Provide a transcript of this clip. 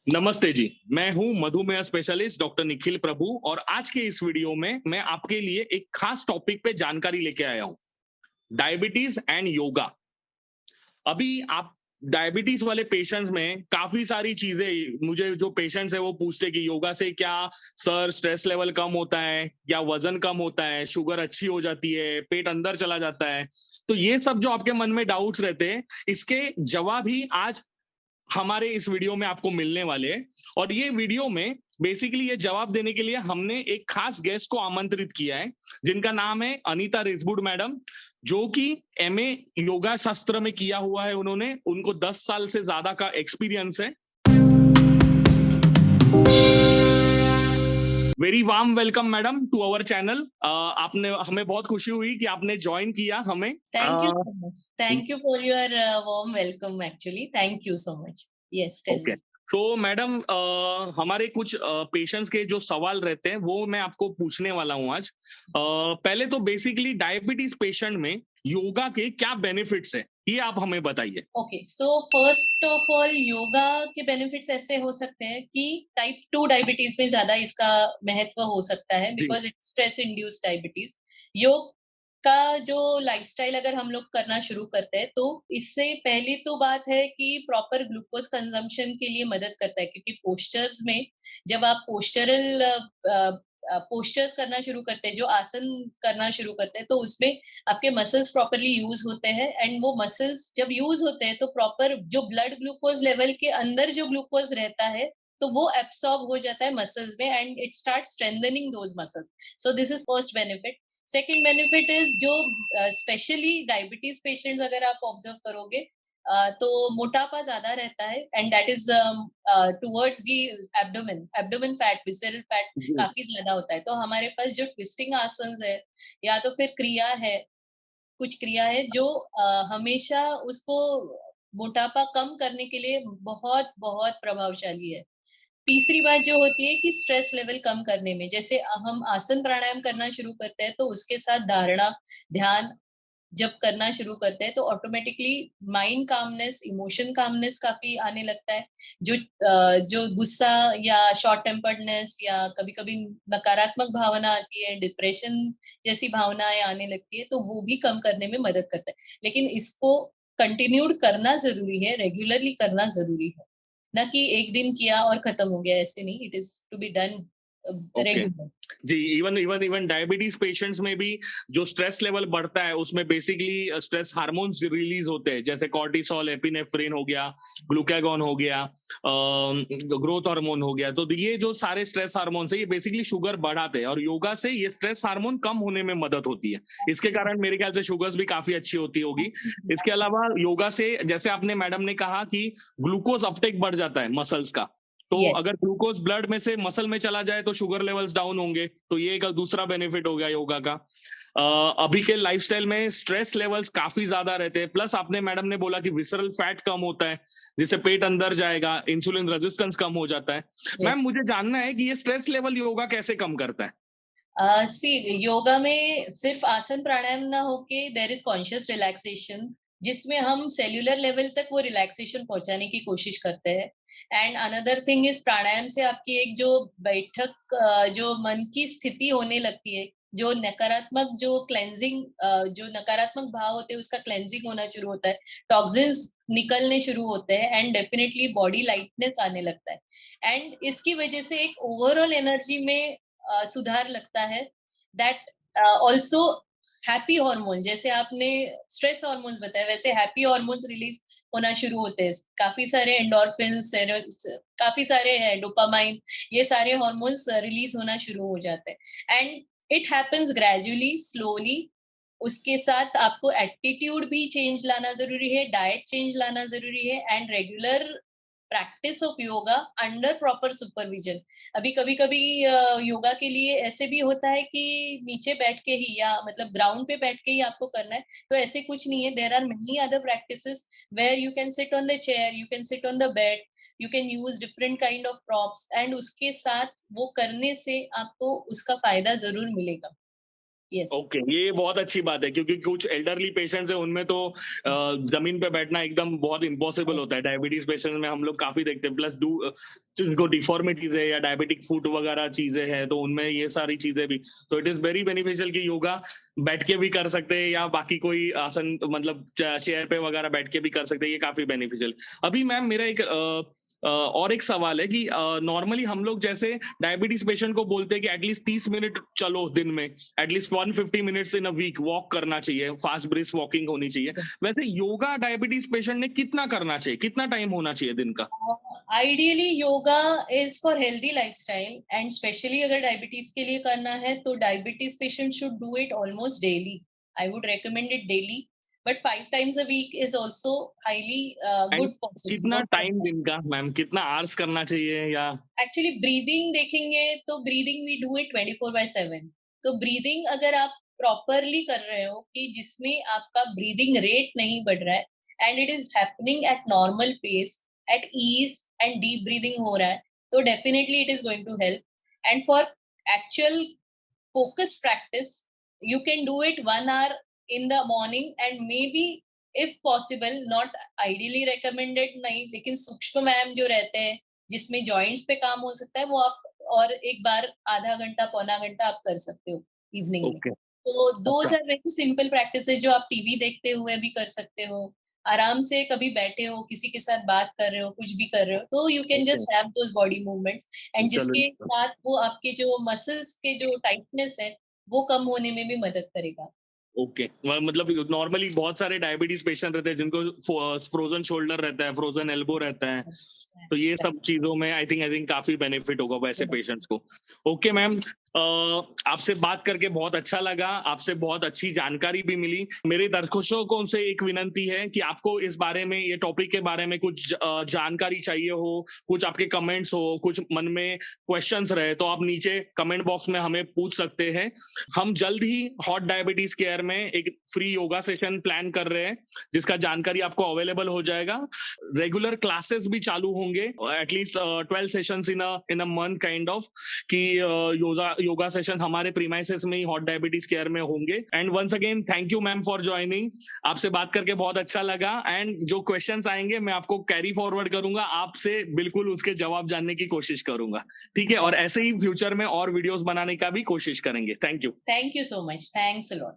नमस्ते जी। मैं हूं मधुमेह स्पेशलिस्ट डॉक्टर निखिल प्रभु और आज के इस वीडियो में मैं आपके लिए एक खास टॉपिक पे जानकारी लेके आया हूं। Diabetes and yoga. अभी आप डायबिटीज वाले पेशेंट्स में काफी सारी चीजें, मुझे जो पेशेंट्स है वो पूछते हैं कि योगा से क्या सर स्ट्रेस लेवल कम होता है या वजन कम होता है, शुगर अच्छी हो जाती है, पेट अंदर चला जाता है। तो ये सब जो आपके मन में डाउट्स रहते हैं, इसके जवाब ही आज हमारे इस वीडियो में आपको मिलने वाले हैं। और ये वीडियो में बेसिकली ये जवाब देने के लिए हमने एक खास गेस्ट को आमंत्रित किया है, जिनका नाम है अनीता रेसबुड मैडम, जो कि एमए योगा शास्त्र में किया हुआ है। उन्होंने उनको 10 साल से ज्यादा का एक्सपीरियंस है। Very warm welcome madam to our channel. आपने हमें बहुत खुशी हुई कि आपने ज्वाइन किया हमें। Thank you so much. Thank you for your warm welcome actually. Thank you so much. Yes, tell okay. me. तो मैडम, हमारे कुछ पेशेंट्स के जो सवाल रहते हैं वो मैं आपको पूछने वाला हूँ आज। पहले तो बेसिकली डायबिटीज पेशेंट में योगा के क्या बेनिफिट्स है, ये आप हमें बताइए। Okay, so first of all yoga के बेनिफिट्स ऐसे हो सकते हैं कि टाइप 2 डायबिटीज में ज्यादा इसका महत्व हो सकता है जी। Because it stress induced diabetes. Yoga का जो लाइफस्टाइल अगर हम लोग करना शुरू करते हैं तो इससे पहली तो बात है कि प्रॉपर ग्लूकोज कंजम्पशन के लिए मदद करता है, क्योंकि पोस्चर्स में जब आप पोस्चर्स करना शुरू करते हैं, जो आसन करना शुरू करते हैं, तो उसमें आपके मसल्स प्रॉपरली यूज होते हैं एंड वो मसल्स जब यूज होते हैं तो प्रॉपर जो ब्लड ग्लूकोज लेवल के अंदर जो ग्लूकोज रहता है तो वो एब्सॉर्ब हो जाता है मसल्स में and it start strengthening those muscles. So this is first benefit. Second benefit is जो स्पेशली डायबिटीज पेशेंट्स अगर आप ऑब्जर्व करोगे तो मोटापा ज्यादा रहता है and that is towards the abdomen fat, visceral fat जी। काफी ज्यादा होता है। तो हमारे पास जो ट्विस्टिंग आसन है या तो फिर क्रिया है, कुछ क्रिया है जो हमेशा उसको मोटापा कम करने के लिए बहुत बहुत प्रभावशाली है। तीसरी बात जो होती है कि स्ट्रेस लेवल कम करने में, जैसे हम आसन प्राणायाम करना शुरू करते हैं तो उसके साथ धारणा, ध्यान जब करना शुरू करते हैं तो automatically mind calmness, emotion calmness काफी आने लगता है। जो गुस्सा या शॉर्ट टेम्पर्डनेस या कभी कभी नकारात्मक भावना आती है, डिप्रेशन जैसी भावनाएं आने लगती है, तो वो भी कम करने में मदद करता है। लेकिन इसको कंटिन्यूड करना जरूरी है, रेगुलरली करना जरूरी है, ना कि एक दिन किया और खत्म हो गया, ऐसे नहीं। It is to be done okay. Regular. जी, even even even diabetes patients में भी जो स्ट्रेस लेवल बढ़ता है उसमें बेसिकली स्ट्रेस हार्मोन्स रिलीज होते हैं, जैसे कॉर्टिसोल, एपिनेफ्रिन हो गया, ग्लूकागॉन हो गया, ग्रोथ हार्मोन हो गया। तो ये जो सारे स्ट्रेस हार्मोन्स है ये बेसिकली शुगर बढ़ाते हैं और योगा से ये स्ट्रेस हार्मोन कम होने में मदद होती है। इसके कारण मेरे ख्याल से शुगर्स भी काफी अच्छी होती होगी। इसके अलावा योगा से, जैसे आपने मैडम ने कहा कि ग्लूकोज अपटेक बढ़ जाता है मसल्स का, तो यस। अगर ग्लूकोज ब्लड में से मसल में चला जाए तो शुगर लेवल्स डाउन होंगे, तो ये एक दूसरा बेनिफिट हो गया योगा का। अभी के लाइफस्टाइल में स्ट्रेस लेवल्स काफी ज्यादा रहते हैं, प्लस आपने मैडम ने बोला कि विसरल फैट कम होता है, जिससे पेट अंदर जाएगा, इंसुलिन रेजिस्टेंस कम हो जाता है। मैम, मुझे जानना है कि ये स्ट्रेस लेवल योगा कैसे कम करता है। सी योगा में सिर्फ आसन प्राणायाम ना होके देर इज कॉन्शियस रिलैक्सेशन, जिसमें हम सेल्यूलर लेवल तक वो रिलैक्सेशन पहुंचाने की कोशिश करते हैं। एंड अनदर थिंग इज प्राणायाम से आपकी एक जो बैठक, जो मन की स्थिति होने लगती है, जो नकारात्मक जो क्लेंजिंग, जो नकारात्मक भाव होते हैं उसका क्लेंजिंग होना शुरू होता है, टॉक्सिन्स निकलने शुरू होते हैं एंड डेफिनेटली बॉडी लाइटनेस आने लगता है एंड इसकी वजह से एक ओवरऑल एनर्जी में सुधार लगता है। दैट ऑल्सो हैप्पी हॉर्मोन, जैसे आपने स्ट्रेस हॉर्मोन्स बताया वैसे हैप्पी हॉर्मोन्स रिलीज होना शुरू होते हैं। काफी सारे एंडोर्फिन्स, काफी सारे हैं, डोपामाइन, ये सारे हॉर्मोन्स रिलीज होना शुरू हो जाते हैं and it happens gradually, slowly. उसके साथ आपको एटीट्यूड भी चेंज लाना जरूरी है, डाइट चेंज लाना जरूरी है and regular practice of yoga under proper supervision. अभी कभी कभी योगा के लिए ऐसे भी होता है कि नीचे बैठ के ही या मतलब ग्राउंड पे बैठ के ही आपको करना है, तो ऐसे कुछ नहीं है। There are many other practices where you can sit on the chair, you can sit on the bed, you can use different kind of props and उसके साथ वो करने से आपको उसका फायदा जरूर मिलेगा। Yes. ओके, ये बहुत अच्छी बात है क्योंकि कुछ एल्डरली पेशेंट्स है उनमें तो जमीन पे बैठना एकदम बहुत इम्पॉसिबल होता है। डायबिटीज पेशेंट में हम लोग काफी देखते हैं, प्लस जिनको डिफॉर्मिटीज है या डायबिटिक फुट वगैरह चीजें हैं तो उनमें ये सारी चीजें भी, तो इट इज वेरी बेनिफिशियल कि योगा बैठ के भी कर सकते हैं या बाकी कोई आसन मतलब चेयर पे वगैरह बैठ के भी कर सकते हैं, ये काफी बेनिफिशियल। अभी मैम मेरा एक और एक सवाल है कि नॉर्मली हम लोग जैसे डायबिटीज पेशेंट को बोलते हैं कि एटलीस्ट 30 मिनट चलो दिन में, at least 150 minutes in a week walk करना चाहिए, फास्ट ब्रिस्क वॉकिंग होनी चाहिए। वैसे योगा डायबिटीज पेशेंट ने कितना करना चाहिए, कितना टाइम होना चाहिए दिन का? Ideally yoga is for healthy lifestyle and specially अगर डायबिटीज के लिए करना है तो diabetes patient should do it almost daily. I would recommend it daily, but 5 times a week is also highly and good possible. कितना Not टाइम दिन का ma'am, कितना आवर्स करना चाहिए या? एक्चुअली ब्रीदिंग देखेंगे तो ब्रीदिंग वी डू इट 24/7. तो ब्रीदिंग अगर आप प्रॉपरली कर रहे हो कि जिसमें आपका ब्रीदिंग रेट नहीं बढ़ रहा है and it is happening at normal pace, at ease and deep breathing हो रहा है, तो definitely it is going to help. And for actual focused practice, you can do it 1 hour in the morning and maybe if possible, not ideally recommended नहीं, लेकिन सूक्ष्म व्यायाम जो रहते हैं जिसमें जॉइंट्स पे काम हो सकता है वो आप और एक बार आधा घंटा पौना घंटा आप कर सकते हो इवनिंग में. ओके, तो दोज अच्छा, आर वेरी सिंपल प्रैक्टिसेस जो आप टीवी देखते हुए भी कर सकते हो, आराम से कभी बैठे हो किसी के साथ बात कर रहे हो कुछ भी कर रहे हो तो you can okay, just have those body movements and चलो, जिसके साथ वो आपके जो मसल्स के जो टाइटनेस है वो कम होने में भी मदद करेगा. ओके। मतलब नॉर्मली बहुत सारे डायबिटीज पेशेंट रहते हैं जिनको फ्रोजन शोल्डर रहता है, फ्रोजन एल्बो रहता है, तो ये सब चीजों में आई थिंक काफी बेनिफिट होगा वैसे पेशेंट्स को। ओके मैम, आपसे बात करके बहुत अच्छा लगा, आपसे बहुत अच्छी जानकारी भी मिली। मेरे दर्शकों से एक विनंती है कि आपको इस बारे में, ये टॉपिक के बारे में कुछ जानकारी चाहिए हो, कुछ आपके कमेंट्स हो, कुछ मन में क्वेश्चंस रहे तो आप नीचे कमेंट बॉक्स में हमें पूछ सकते हैं। हम जल्द ही हॉट डायबिटीज केयर में एक फ्री योगा सेशन प्लान कर रहे हैं जिसका जानकारी आपको अवेलेबल हो जाएगा। रेगुलर क्लासेस भी चालू होंगे, at least 12 sessions in a month kind of, कि योगा सेशन हमारे प्रीमाइसेस में ही हॉट डायबिटीज केयर में होंगे। And once again thank you ma'am for joining, आपसे बात करके बहुत अच्छा लगा। एंड जो क्वेश्चंस आएंगे मैं आपको कैरी फॉरवर्ड करूंगा, आपसे बिल्कुल उसके जवाब जानने की कोशिश करूंगा, ठीक है? और ऐसे ही फ्यूचर में और वीडियोस बनाने का भी कोशिश करेंगे। Thank you so much. Thanks a lot.